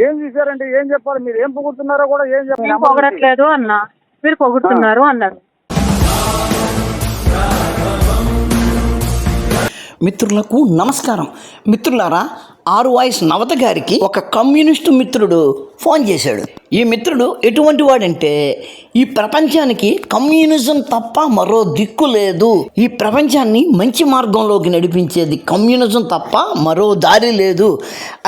ఏం చూసారంటే ఏం చెప్పాలి? మీరు ఏం పొగుడుతున్నారో కూడా ఏం చెప్పాలి? పొగడట్లేదు అన్నా, మీరు పొగుడుతున్నారు అన్నారు. మిత్రులకు నమస్కారం. మిత్రులారా, ఆరు వాయిస్ నవత గారికి ఒక కమ్యూనిస్టు మిత్రుడు ఫోన్ చేశాడు. ఈ మిత్రుడు ఎటువంటి వాడంటే, ఈ ప్రపంచానికి కమ్యూనిజం తప్ప మరో దిక్కు లేదు, ఈ ప్రపంచాన్ని మంచి మార్గంలోకి నడిపించేది కమ్యూనిజం తప్ప మరో దారి లేదు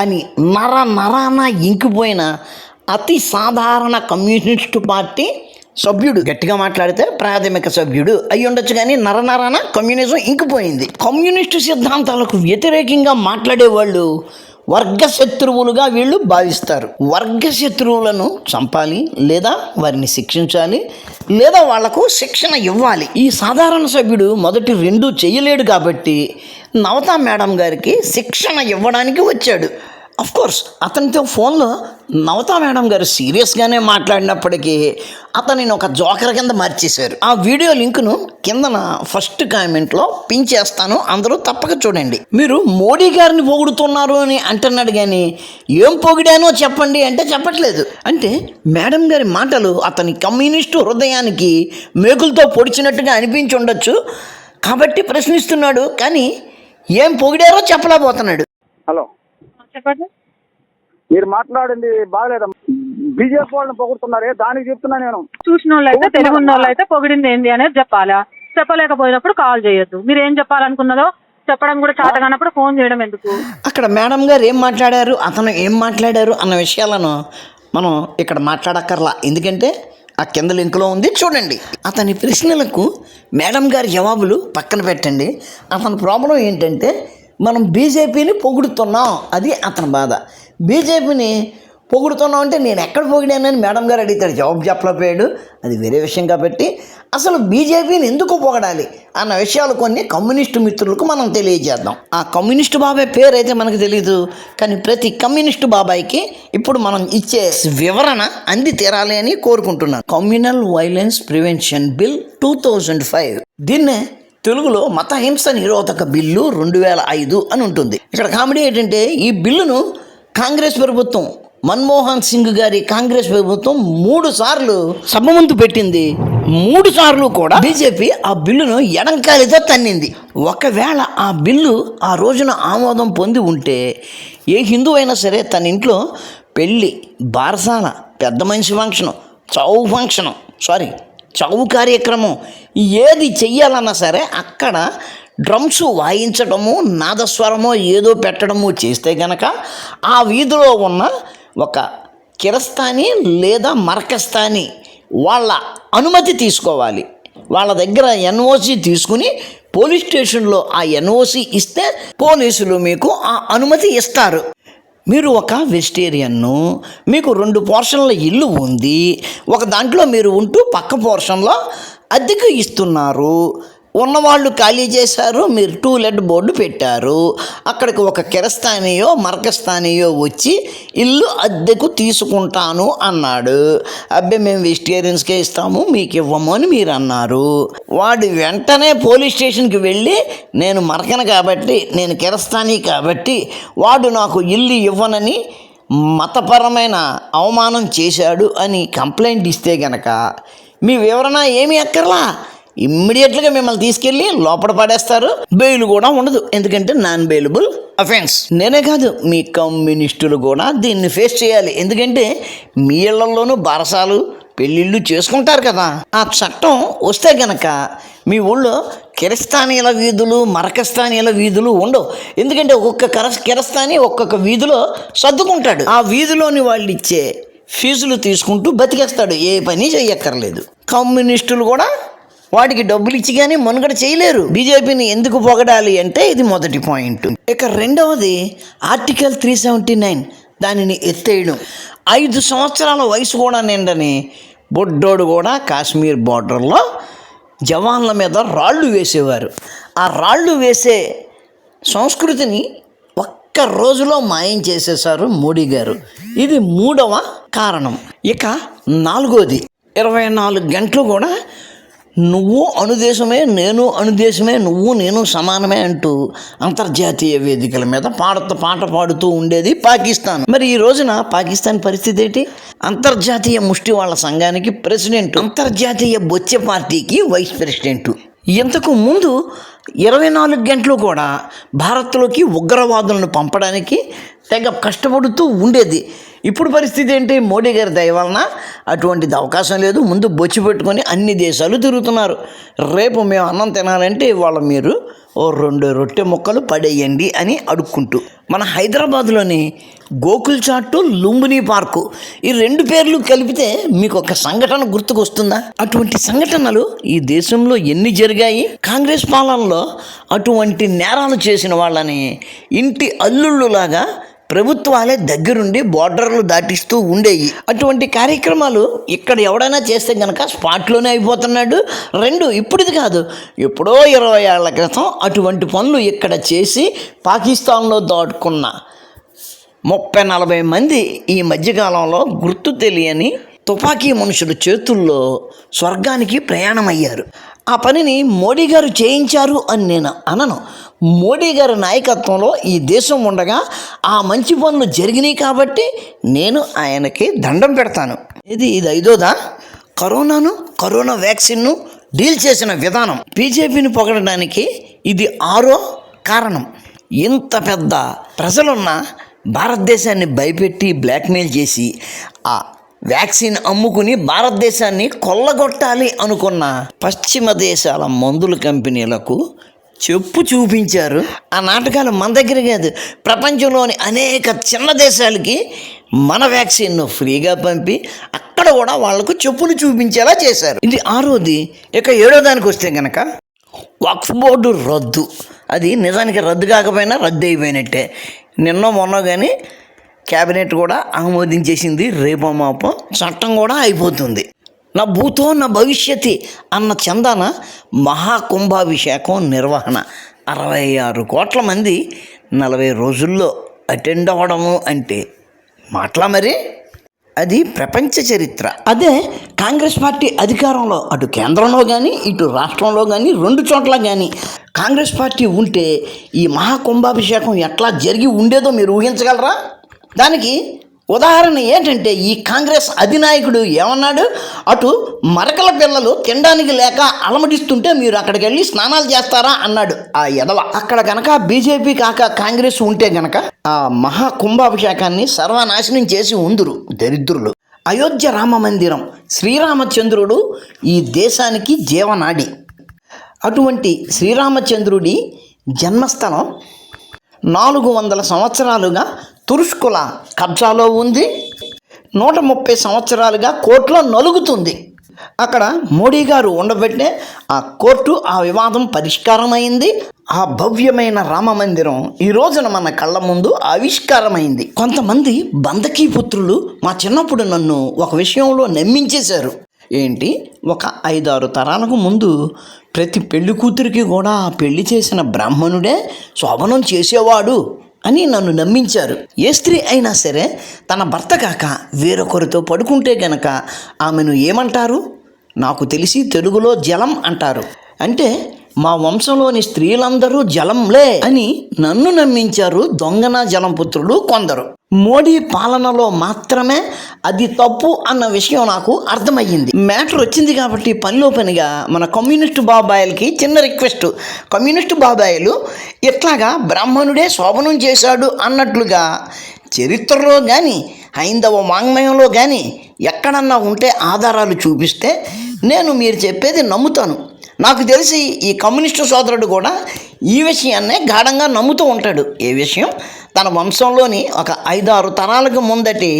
అని నరాన ఇంకిపోయిన అతి సాధారణ కమ్యూనిస్టు పార్టీ సభ్యుడు, గట్టిగా మాట్లాడితే ప్రాథమిక సభ్యుడు అయి ఉండొచ్చు, కానీ నరనరాన కమ్యూనిజం ఇంకిపోయింది. కమ్యూనిస్టు సిద్ధాంతాలకు వ్యతిరేకంగా మాట్లాడే వాళ్ళు వర్గ శత్రువులుగా వీళ్ళు భావిస్తారు. వర్గ శత్రువులను చంపాలి, లేదా వారిని శిక్షించాలి, లేదా వాళ్లకు శిక్షణ ఇవ్వాలి. ఈ సాధారణ సభ్యుడు మొదటి రెండు చేయలేడు కాబట్టి నవత మేడం గారికి శిక్షణ ఇవ్వడానికి వచ్చాడు. కోర్స్ అతనితో ఫోన్లో నవత మేడం గారు సీరియస్గానే మాట్లాడినప్పటికీ అతనిని ఒక జోకర్ కింద మార్చేశారు. ఆ వీడియో లింకును కిందన ఫస్ట్ కామెంట్లో పిన్ చేస్తాను, అందరూ తప్పక చూడండి. మీరు మోడీ గారిని పొగుడుతున్నారు అని అంటున్నాడు, కానీ ఏం పొగిడానో చెప్పండి అంటే చెప్పట్లేదు. అంటే మేడం గారి మాటలు అతని కమ్యూనిస్టు హృదయానికి మేకులతో పొడిచినట్టుగా అనిపించి ఉండొచ్చు కాబట్టి ప్రశ్నిస్తున్నాడు, కానీ ఏం పొగిడారో చెప్పలేకపోతున్నాడు. హలో, చెప్పండి. మీరు మాట్లాడింది బాగలేదా? బీజేపీ వాళ్ళని పొగుడుతున్నారే, దానికి చెప్తున్నా నేను. చూసిన వాళ్ళు అయితే, తెలుగు ఉన్న వాళ్ళు అయితే పొగిడింది ఏంది అనేది చెప్పాలా? చెప్పలేకపోయినప్పుడు కాల్ చేయొద్దు. మీరు ఏం చెప్పాలనుకున్నదో చెప్పడం కూడా చేత కానప్పుడు ఫోన్ చేయడం ఎందుకు? అక్కడ మేడం గారు ఏం మాట్లాడారు, అతను ఏం మాట్లాడారు అన్న విషయాలను మనం ఇక్కడ మాట్లాడక్కర్లా, ఎందుకంటే ఆ కింద లింకులో ఉంది, చూడండి. అతని ప్రశ్నలకు మేడం గారి జవాబులు పక్కన పెట్టండి. అతని ప్రాబ్లం ఏంటంటే, మనం బీజేపీని పొగుడుతున్నాం, అది అతని బాధ. బీజేపీని పొగుడుతున్నాం అంటే నేను ఎక్కడ పొగిడానని మేడం గారు అడిగితాడు, జవాబు చెప్పలేకపోయాడు, అది వేరే విషయం. కాబట్టి అసలు బీజేపీని ఎందుకు పొగడాలి అన్న విషయాలు కొన్ని కమ్యూనిస్టు మిత్రులకు మనం తెలియజేద్దాం. ఆ కమ్యూనిస్టు బాబాయ్ పేరు అయితే మనకు తెలియదు, కానీ ప్రతి కమ్యూనిస్టు బాబాయ్కి ఇప్పుడు మనం ఇచ్చే వివరణ అంది తీరాలి అని కోరుకుంటున్నాను. కమ్యూనల్ వైలెన్స్ ప్రివెన్షన్ బిల్ 2005, దీన్నే తెలుగులో మత హింస నిరోధక బిల్లు 2005 అని ఉంటుంది. ఇక్కడ కామెడీ ఏంటంటే, ఈ బిల్లును కాంగ్రెస్ ప్రభుత్వం, మన్మోహన్ సింగ్ గారి కాంగ్రెస్ ప్రభుత్వం 3 సార్లు సభ ముందు పెట్టింది. 3 సార్లు కూడా బీజేపీ ఆ బిల్లును ఎడంకాలితో తన్నింది. ఒకవేళ ఆ బిల్లు ఆ రోజున ఆమోదం పొంది ఉంటే, ఏ హిందువు అయినా సరే తన ఇంట్లో పెళ్ళి, బారసాల, పెద్ద మనిషి ఫంక్షను, చావు కార్యక్రమం ఏది చెయ్యాలన్నా సరే అక్కడ డ్రమ్స్ వాయించడము, నాదస్వరమో ఏదో పెట్టడము చేస్తే గనక ఆ వీధిలో ఉన్న ఒక కిరస్తాని లేదా మరకస్తాని వాళ్ళ అనుమతి తీసుకోవాలి. వాళ్ళ దగ్గర ఎన్ఓసి తీసుకుని పోలీస్ స్టేషన్లో ఆ ఎన్ఓసి ఇస్తే పోలీసులు మీకు ఆ అనుమతి ఇస్తారు. మీరు ఒక వెజిటేరియన్ను, మీకు 2 పోర్షన్ల ఇల్లు ఉంది, ఒక దాంట్లో మీరు ఉంటూ పక్క పోర్షన్లో అద్దెకు ఇస్తున్నారు, ఉన్నవాళ్ళు ఖాళీ చేశారు, మీరు టూలెట్ బోర్డు పెట్టారు, అక్కడికి ఒక కిరస్తానియో మరకస్తానియో వచ్చి ఇల్లు అద్దెకు తీసుకుంటాను అన్నాడు. అబ్బే మేము వెజిటేరియన్స్కే ఇస్తాము, మీకు ఇవ్వము అని మీరు అన్నారు. వాడు వెంటనే పోలీస్ స్టేషన్కి వెళ్ళి, నేను మరకను కాబట్టి, నేను కిరస్తాని కాబట్టి వాడు నాకు ఇల్లు ఇవ్వనని మతపరమైన అవమానం చేశాడు అని కంప్లైంట్ ఇస్తే గనక మీ వివరణ ఏమీ అక్కర్లా, ఇమ్మీడియట్గా మిమ్మల్ని తీసుకెళ్ళి లోపల పడేస్తారు. బెయిల్ కూడా ఉండదు, ఎందుకంటే నాన్ బెయిలబుల్ అఫెన్స్. నేనే కాదు, మీ కమ్యూనిస్టులు కూడా దీన్ని ఫేస్ చేయాలి, ఎందుకంటే మీ ఇళ్లలోనూ బారసాలు, పెళ్ళిళ్ళు చేసుకుంటారు కదా. ఆ చట్టం వస్తే గనక మీ ఊళ్ళో కిరస్తానీల వీధులు, మరకస్తానీల వీధులు ఉండవు, ఎందుకంటే ఒక్కొక్క కిరస్తాని ఒక్కొక్క వీధిలో సర్దుకుంటాడు. ఆ వీధిలోని వాళ్ళు ఇచ్చే ఫీజులు తీసుకుంటూ బతికేస్తాడు, ఏ పని చెయ్యక్కర్లేదు. కమ్యూనిస్టులు కూడా వాటికి డబ్బులు ఇచ్చి కానీ మనుగడ చేయలేరు. బీజేపీని ఎందుకు పొగడాలి అంటే ఇది మొదటి పాయింట్. ఇక రెండవది ఆర్టికల్ 379, దానిని ఎత్తేయడం. 5 సంవత్సరాల వయసు కూడా నిండని బొడ్డోడు కూడా కాశ్మీర్ బార్డర్లో జవాన్ల మీద రాళ్ళు వేసేవారు. ఆ రాళ్ళు వేసే సంస్కృతిని ఒక్క రోజులో మాయం చేసేశారు మోడీ గారు. ఇది 3వ కారణం. ఇక 4వది, 24 గంటలు కూడా నువ్వు అణుదేశమే, నేను అణుదేశమే, నువ్వు నేను సమానమే అంటూ అంతర్జాతీయ వేదికల మీద పాట పాడుతూ ఉండేది పాకిస్తాన్. మరి ఈ రోజున పాకిస్తాన్ పరిస్థితి ఏంటి? అంతర్జాతీయ ముష్టి వాళ్ళ సంఘానికి ప్రెసిడెంట్, అంతర్జాతీయ బొచ్చే పార్టీకి వైస్ ప్రెసిడెంట్. ఇంతకు ముందు 24 గంటలు కూడా భారత్లోకి ఉగ్రవాదులను పంపడానికి తెగ కష్టపడుతూ ఉండేది. ఇప్పుడు పరిస్థితి ఏంటి? మోడీ గారి దయ వలన అటువంటిది అవకాశం లేదు. ముందు బొచ్చి పెట్టుకొని అన్ని దేశాలు తిరుగుతున్నారు. రేపు మేము అన్నం తినాలంటే ఇవాళ మీరు ఓ 2 రొట్టె ముక్కలు పడేయండి అని అడుక్కుంటూ. మన హైదరాబాద్లోని గోకుల్ చాట్, లుంబిని పార్కు, ఈ 2 పేర్లు కలిపితే మీకు ఒక సంఘటన గుర్తుకొస్తుందా? అటువంటి సంఘటనలు ఈ దేశంలో ఎన్ని జరిగాయి? కాంగ్రెస్ పాలనలో అటువంటి నేరాలు చేసిన వాళ్ళని ఇంటి అల్లుళ్ళులాగా ప్రభుత్వాలే దగ్గరుండి బోర్డర్లు దాటిస్తూ ఉండేవి. అటువంటి కార్యక్రమాలు ఇక్కడ ఎవడైనా చేస్తే కనుక స్పాట్లోనే అయిపోతున్నాడు. 2 ఇప్పుడుది కాదు, ఎప్పుడో 20 ఏళ్ల క్రితం అటువంటి పనులు ఇక్కడ చేసి పాకిస్తాన్లో దాటుకున్న 30-40 మంది ఈ మధ్యకాలంలో గుర్తు తెలియని తుపాకీ మనుషుల చేతుల్లో స్వర్గానికి ప్రయాణమయ్యారు. ఆ పనిని మోడీ గారు చేయించారు అని నేను అనను. మోడీ గారి నాయకత్వంలో ఈ దేశం ఉండగా ఆ మంచి పనులు జరిగినాయి కాబట్టి నేను ఆయనకి దండం పెడతాను. ఇది 5దా? కరోనా వ్యాక్సిన్ను డీల్ చేసిన విధానం, బీజేపీని పొగడడానికి ఇది 6వ కారణం. ఇంత పెద్ద ప్రజలున్న భారతదేశాన్ని భయపెట్టి బ్లాక్మెయిల్ చేసి ఆ వ్యాక్సిన్ అమ్ముకుని భారతదేశాన్ని కొల్లగొట్టాలి అనుకున్న పశ్చిమ దేశాల మందుల కంపెనీలకు చెప్పు చూపించారు. ఆ నాటకాలు మన దగ్గర కాదు, ప్రపంచంలోని అనేక చిన్న దేశాలకి మన వ్యాక్సిన్ను ఫ్రీగా పంపి అక్కడ కూడా వాళ్లకు చెప్పులు చూపించేలా చేశారు. ఇది 6వది. ఇక 7వ దానికి వస్తే కనుక వక్ఫ్ బోర్డు రద్దు. అది నిజానికి రద్దు కాకపోయినా రద్దు అయిపోయినట్టే. నిన్న మొన్న కానీ క్యాబినెట్ కూడా ఆమోదించేసింది. రేపో మాపో చట్టం కూడా అయిపోతుంది. నా భూతో నా భవిష్యత్తు అన్న చందాన మహాకుంభాభిషేకం నిర్వహణ 66 కోట్ల మంది 40 రోజుల్లో అటెండ్ అవ్వడము అంటే మాటలా మరి? అది ప్రపంచ చరిత్ర. అదే కాంగ్రెస్ పార్టీ అధికారంలో అటు కేంద్రంలో కానీ ఇటు రాష్ట్రంలో కానీ 2 చోట్ల కానీ కాంగ్రెస్ పార్టీ ఉంటే ఈ మహాకుంభాభిషేకం ఎట్లా జరిగి ఉండేదో మీరు ఊహించగలరా? దానికి ఉదాహరణ ఏంటంటే ఈ కాంగ్రెస్ అధినాయకుడు ఏమన్నాడు? అటు మరకల పిల్లలు తినడానికి లేక అలమటిస్తుంటే మీరు అక్కడికి వెళ్ళి స్నానాలు చేస్తారా అన్నాడు ఆ ఎదవ. అక్కడ కనుక బీజేపీ కాక కాంగ్రెస్ ఉంటే గనక ఆ మహా కుంభాభిషేకాన్ని సర్వనాశనం చేసి ఉందురు దరిద్రులు. అయోధ్య రామ మందిరం, శ్రీరామచంద్రుడు ఈ దేశానికి జీవనాడి. అటువంటి శ్రీరామచంద్రుడి జన్మస్థలం 400 సంవత్సరాలుగా తురుష్కుల కబ్జాలో ఉంది. 130 సంవత్సరాలుగా కోర్టులో నలుగుతుంది. అక్కడ మోడీ గారు ఉండబట్టే ఆ కోర్టు ఆ వివాదం పరిష్కారమైంది. ఆ భవ్యమైన రామ మందిరం ఈ రోజున మన కళ్ళ ముందు ఆవిష్కారమైంది. కొంతమంది బంధకీ పుత్రులు మా చిన్నప్పుడు నన్ను ఒక విషయంలో నమ్మించేశారు. ఏంటి? ఒక 5-6 తరాలకు ముందు ప్రతి పెళ్లి కూతురికి కూడా పెళ్లి చేసిన బ్రాహ్మణుడే శోభనం చేసేవాడు అని నన్ను నమ్మించారు. ఏ స్త్రీ అయినా సరే తన భర్త కాక వేరొకరితో పడుకుంటే గనక ఆమెను ఏమంటారు? నాకు తెలిసి తెలుగులో జలం అంటారు. అంటే మా వంశంలోని స్త్రీలందరూ జలంలే అని నన్ను నమ్మించారు దొంగన జలంపుత్రులు కొందరు. మోడీ పాలనలో మాత్రమే అది తప్పు అన్న విషయం నాకు అర్థమయ్యింది. మ్యాటర్ వచ్చింది కాబట్టి పనిలో పనిగా మన కమ్యూనిస్టు బాబాయిలకి చిన్న రిక్వెస్ట్. కమ్యూనిస్టు బాబాయిలు ఇట్లాగా బ్రాహ్మణుడే శోభనం చేశాడు అన్నట్లుగా చరిత్రలో కానీ హైందవ వాంగ్మయంలో కానీ ఎక్కడన్నా ఉంటే ఆధారాలు చూపిస్తే నేను మీరు చెప్పేది నమ్ముతాను. నాకు తెలిసి ఈ కమ్యూనిస్టు సోదరుడు కూడా ఈ విషయాన్నే గాఢంగా నమ్ముతూ ఉంటాడు. ఏ విషయం? తన వంశంలోని ఒక 5-6 తరాలకు ముందటి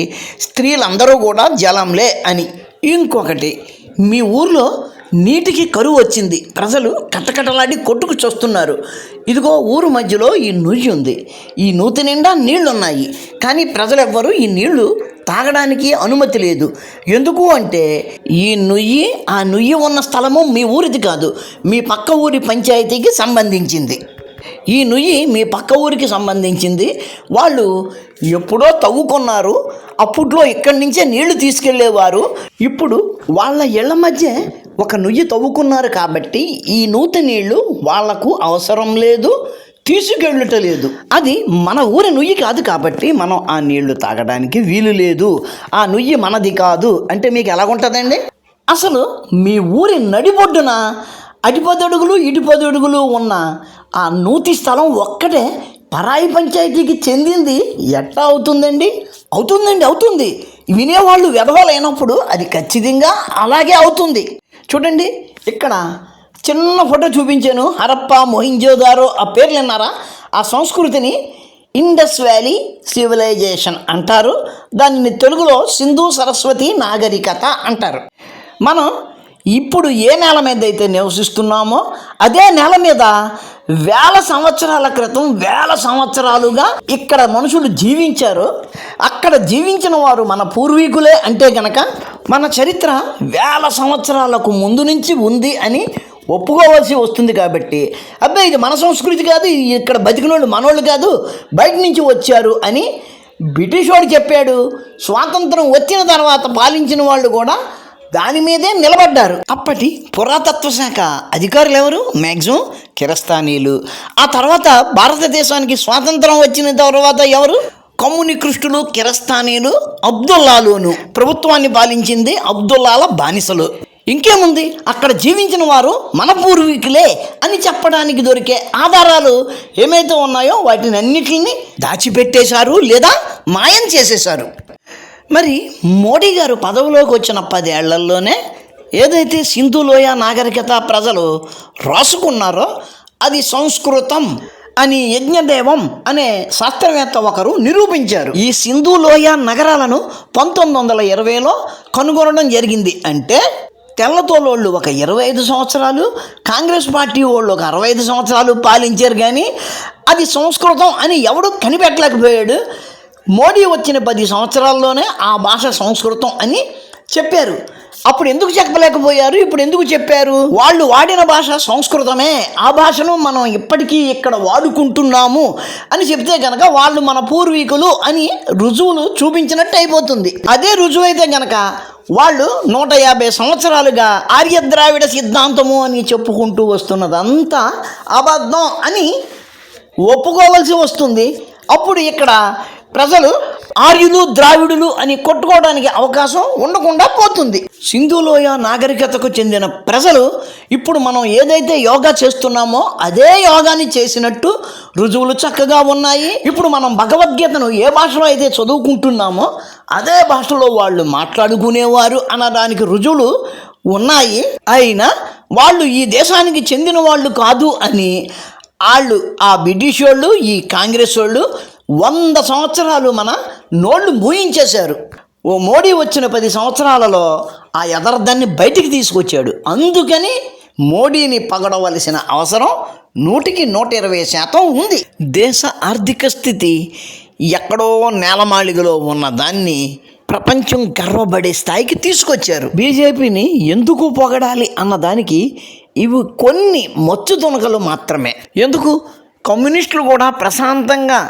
స్త్రీలందరూ కూడా జలంలే అని. ఇంకొకటి, మీ ఊర్లో నీటికి కరువు వచ్చింది, ప్రజలు కట్టకట్టలాడి కొట్టుకు చూస్తున్నారు. ఇదిగో ఊరు మధ్యలో ఈ నుయ్యి ఉంది, ఈ నూతి నిండా నీళ్లున్నాయి, కానీ ప్రజలెవ్వరూ ఈ నీళ్లు తాగడానికి అనుమతి లేదు. ఎందుకు అంటే ఈ నుయ్యి ఆ నుయ్యి ఉన్న స్థలము మీ ఊరిది కాదు, మీ పక్క ఊరి పంచాయతీకి సంబంధించింది. ఈ నుయ్యి మీ పక్క ఊరికి సంబంధించింది. వాళ్ళు ఎప్పుడో తవ్వుకున్నారు, అప్పట్లో ఇక్కడి నుంచే నీళ్లు తీసుకెళ్లేవారు. ఇప్పుడు వాళ్ళ ఇళ్ల మధ్య ఒక నుయ్యి తవ్వుకున్నారు కాబట్టి ఈ నూతి నీళ్లు వాళ్లకు అవసరం లేదు, తీసుకెళ్ళటలేదు. అది మన ఊరి నుయ్యి కాదు కాబట్టి మనం ఆ నీళ్లు తాగడానికి వీలు లేదు. ఆ నుయ్యి మనది కాదు అంటే మీకు ఎలాగుంటుందండి? అసలు మీ ఊరి నడిబొడ్డున అటుపదడుగులు ఇటుపదడుగులు ఉన్న ఆ నూతి స్థలం ఒక్కటే పరాయి పంచాయతీకి చెందింది ఎట్లా అవుతుందండి? అవుతుంది. వినేవాళ్ళు వెధవలైనప్పుడు అది ఖచ్చితంగా అలాగే అవుతుంది. చూడండి, ఇక్కడ చిన్న ఫోటో చూపించాను. హరప్ప, మొహింజోదారో ఆ పేర్లు విన్నారా? ఆ సంస్కృతిని ఇండస్ వ్యాలీ సివిలైజేషన్ అంటారు. దానిని తెలుగులో సింధు సరస్వతి నాగరికత అంటారు. మనం ఇప్పుడు ఏ నేల మీద అయితే నివసిస్తున్నామో అదే నేల మీద వేల సంవత్సరాల క్రితం వేల సంవత్సరాలుగా ఇక్కడ మనుషులు జీవించారు. అక్కడ జీవించిన వారు మన పూర్వీకులే అంటే గనక మన చరిత్ర వేల సంవత్సరాలకు ముందు నుంచి ఉంది అని ఒప్పుకోవాల్సి వస్తుంది. కాబట్టి అబ్బాయి ఇది మన సంస్కృతి కాదు, ఇక్కడ బతికినోళ్ళు మనోళ్ళు కాదు, బయట నుంచి వచ్చారు అని బ్రిటిష్ వాడు చెప్పాడు. స్వాతంత్రం వచ్చిన తర్వాత పాలించిన వాళ్ళు కూడా దాని మీదే నిలబడ్డారు. అప్పటి పురాతత్వ శాఖ అధికారులు ఎవరు? మ్యాక్సిమం కిరస్తానీలు. ఆ తర్వాత భారతదేశానికి స్వాతంత్రం వచ్చిన తర్వాత ఎవరు? కమ్యూనిస్టులు, కిరస్తానీలు, అబ్దుల్లాలును. ప్రభుత్వాన్ని పాలించింది అబ్దుల్లాల బానిసలు. ఇంకేముంది, అక్కడ జీవించిన వారు మన పూర్వీకులే అని చెప్పడానికి దొరికే ఆధారాలు ఏమైతే ఉన్నాయో వాటిని అన్నిటిని దాచిపెట్టేశారు లేదా మాయం చేసేశారు. మరి మోడీ గారు పదవిలోకి వచ్చిన 10 ఏళ్లలోనే ఏదైతే సింధు లోయ నాగరికత ప్రజలు రాసుకున్నారో అది సంస్కృతం అని యజ్ఞదేవం అనే శాస్త్రవేత్త ఒకరు నిరూపించారు. ఈ సింధు లోయ నగరాలను 1920లో కనుగొనడం జరిగింది. అంటే తెల్లతోలోళ్ళు ఒక 25 సంవత్సరాలు, కాంగ్రెస్ పార్టీ వాళ్ళు ఒక 65 సంవత్సరాలు పాలించారు. కానీ అది సంస్కృతం అని ఎవడు కనిపెట్టలేకపోయాడు. మోడీ వచ్చిన 10 సంవత్సరాల్లోనే ఆ భాష సంస్కృతం అని చెప్పారు. అప్పుడు ఎందుకు చెప్పలేకపోయారు? ఇప్పుడు ఎందుకు చెప్పారు? వాళ్ళు వాడిన భాష సంస్కృతమే, ఆ భాషను మనం ఇప్పటికీ ఇక్కడ వాడుకుంటున్నాము అని చెప్తే కనుక వాళ్ళు మన పూర్వీకులు అని రుజువులు చూపించినట్టు అయిపోతుంది. అదే రుజువు అయితే కనుక వాళ్ళు 150 సంవత్సరాలుగా ఆర్య ద్రావిడ సిద్ధాంతము అని చెప్పుకుంటూ వస్తున్నదంతా అబద్ధం అని ఒప్పుకోవాల్సి వస్తుంది. అప్పుడు ఇక్కడ ప్రజలు ఆర్యులు ద్రావిడులు అని కొట్టుకోవడానికి అవకాశం ఉండకుండా పోతుంది. సింధులోయ నాగరికతకు చెందిన ప్రజలు ఇప్పుడు మనం ఏదైతే యోగా చేస్తున్నామో అదే యోగాని చేసినట్టు రుజువులు చక్కగా ఉన్నాయి. ఇప్పుడు మనం భగవద్గీతను ఏ భాషలో అయితే చదువుకుంటున్నామో అదే భాషలో వాళ్ళు మాట్లాడుకునేవారు అన్నదానికి రుజువులు ఉన్నాయి. అయినా వాళ్ళు ఈ దేశానికి చెందిన వాళ్ళు కాదు అని వాళ్ళు ఆ బ్రిటిష్ వాళ్ళు, ఈ కాంగ్రెస్ వాళ్ళు 100 సంవత్సరాలు మన నోళ్ళు మూయించేశారు. ఓ మోడీ వచ్చిన 10 సంవత్సరాలలో ఆ యథార్థాన్ని బయటికి తీసుకొచ్చాడు. అందుకని మోడీని పగడవలసిన అవసరం 100% ఉంది. దేశ ఆర్థిక స్థితి ఎక్కడో నేలమాళిగలో ఉన్న దాన్ని ప్రపంచం గర్వపడే స్థాయికి తీసుకొచ్చారు. బీజేపీని ఎందుకు పొగడాలి అన్నదానికి ఇవి కొన్ని మచ్చు తునకలు మాత్రమే. ఎందుకు? కమ్యూనిస్టులు కూడా ప్రశాంతంగా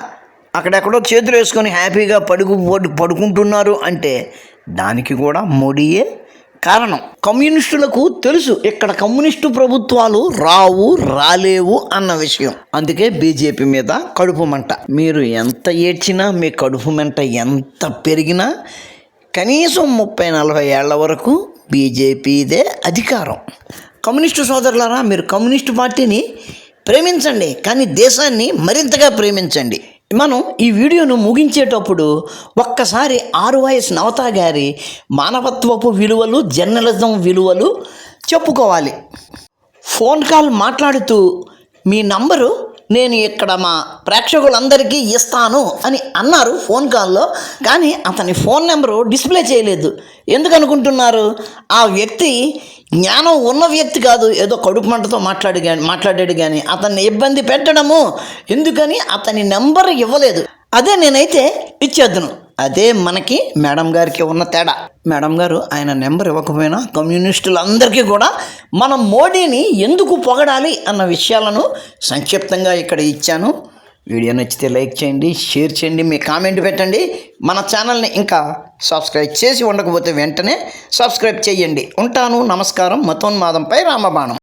అక్కడెక్కడో చేతులు వేసుకొని హ్యాపీగా పడుకుంటున్నారు అంటే దానికి కూడా మోడీయే కారణం. కమ్యూనిస్టులకు తెలుసు ఇక్కడ కమ్యూనిస్టు ప్రభుత్వాలు రాలేవు అన్న విషయం. అందుకే బీజేపీ మీద కడుపు మంట. మీరు ఎంత ఏడ్చినా, మీ కడుపు మంట ఎంత పెరిగినా కనీసం 30-40 ఏళ్ల వరకు బీజేపీదే అధికారం. కమ్యూనిస్టు సోదరులారా, మీరు కమ్యూనిస్టు పార్టీని ప్రేమించండి, కానీ దేశాన్ని మరింతగా ప్రేమించండి. మనం ఈ వీడియోను ముగించేటప్పుడు ఒక్కసారి ఆర్వైఎస్ నవతా గారి మానవత్వపు విలువలు, జర్నలిజం విలువలు చెప్పుకోవాలి. ఫోన్ కాల్ మాట్లాడుతూ మీ నంబరు నేను ఇక్కడ మా ప్రేక్షకులందరికీ ఇస్తాను అని అన్నారు ఫోన్ కాల్లో. కానీ అతని ఫోన్ నెంబరు డిస్ప్లే చేయలేదు. ఎందుకు అనుకుంటున్నారు? ఆ వ్యక్తి జ్ఞానం ఉన్న వ్యక్తి కాదు, ఏదో కడుపు మంటతో మాట్లాడాడు కానీ అతన్ని ఇబ్బంది పెట్టడము ఎందుకని అతని నెంబర్ ఇవ్వలేదు. అదే నేనైతే ఇచ్చేద్దును. అదే మనకి మేడం గారికి ఉన్న తేడా. మేడం గారు ఆయన నెంబర్ ఇవ్వకపోయినా కమ్యూనిస్టులందరికీ కూడా మనం మోడీని ఎందుకు పొగడాలి అన్న విషయాలను సంక్షిప్తంగా ఇక్కడ ఇచ్చాను. వీడియో నచ్చితే లైక్ చేయండి, షేర్ చేయండి, మీ కామెంట్ పెట్టండి. మన ఛానల్ని ఇంకా సబ్స్క్రైబ్ చేసి ఉండకపోతే వెంటనే సబ్స్క్రైబ్ చేయండి. ఉంటాను. నమస్కారం. మతోన్మాదంపై రామబాణం.